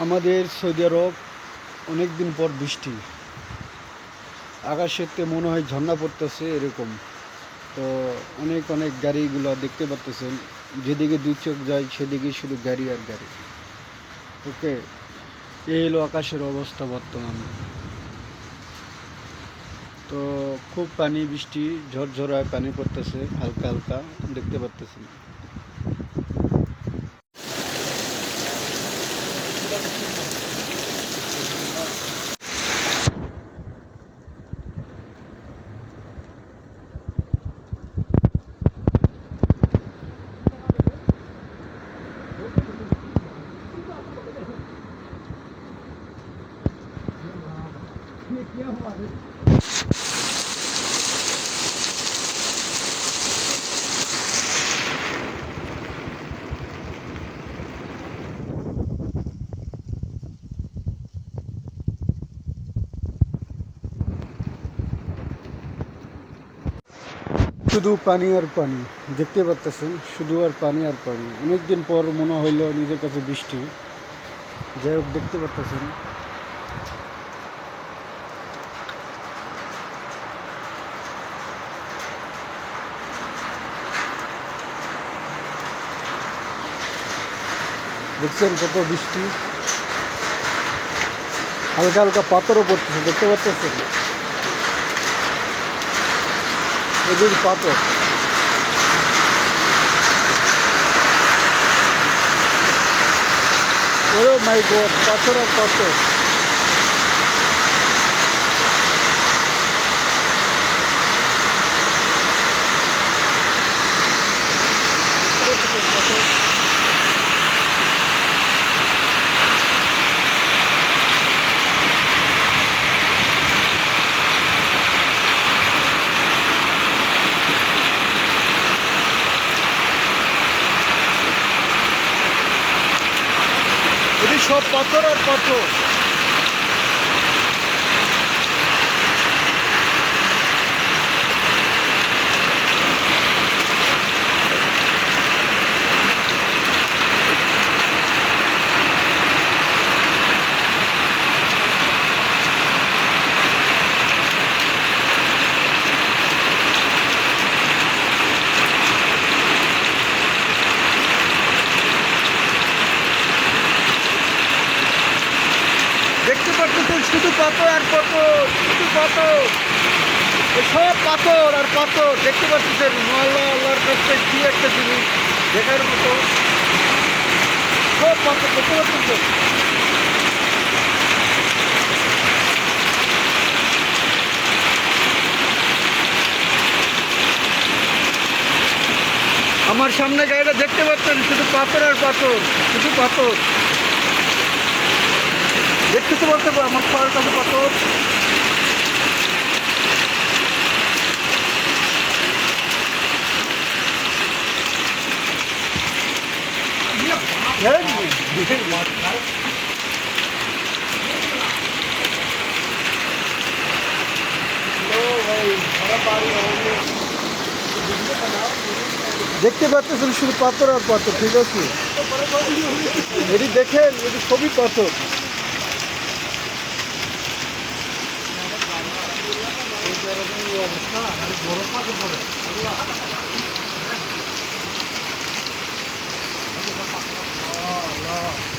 আমাদের সৌদি আরব অনেক দিন পর বৃষ্টি, আকাশেতে মনে হয় ঝর্ণা পড়তেছে এরকম। তো অনেক অনেক গাড়িগুলো দেখতে পাচ্তেছেন, যেদিকে দুই চোখ যায় সেদিকে শুধু গাড়ি আর গাড়ি। ওকে, এই হলো আকাশের অবস্থা বর্তমানে। তো খুব পানি, বৃষ্টি ঝরঝরায় পানি পড়তেছে হালকা হালকা, দেখতে পাচ্তেছেন। শুধু পানি আর পানি, দেখতে পাচ্তেছেন, শুধু আর পানি আর পানি। অনেকদিন পর মনে হইলো নিজের কাছে বৃষ্টি। যাই হোক, দেখতে পাচ্তেছেন। দেখছেন কত বৃষ্টি, হালকা হালকা পাথরও পড়তেছে, দেখতে পাচ্ছেন। এগুলি পাথর। ওরে মাই গড, পাথর আর পাথর। এটি সব পাথর আর পাথর। দেখতে পাচ্ছেন শুধু পাথর আর পাথর, শুধু পাথর। সব পাথর আর পাথর, দেখতে পাচ্ছেন। আল্লাহ, আল্লাহর কাছে কি একটা জিনিস দেখার মতো। সব পাথর দেখতে পাচ্ছেন। আমার সামনে গাড়িটা দেখতে পাচ্ছেন, শুধু পাথর আর পাথর, শুধু পাথর। দেখতে তো পারতে আমার পায়ের কাছে পাথর। দেখতে পাচ্ছেন শুধু পাথর আর পাথর, ঠিক আছে। এটি দেখেন, এটি সবই পাথর। অবস্থা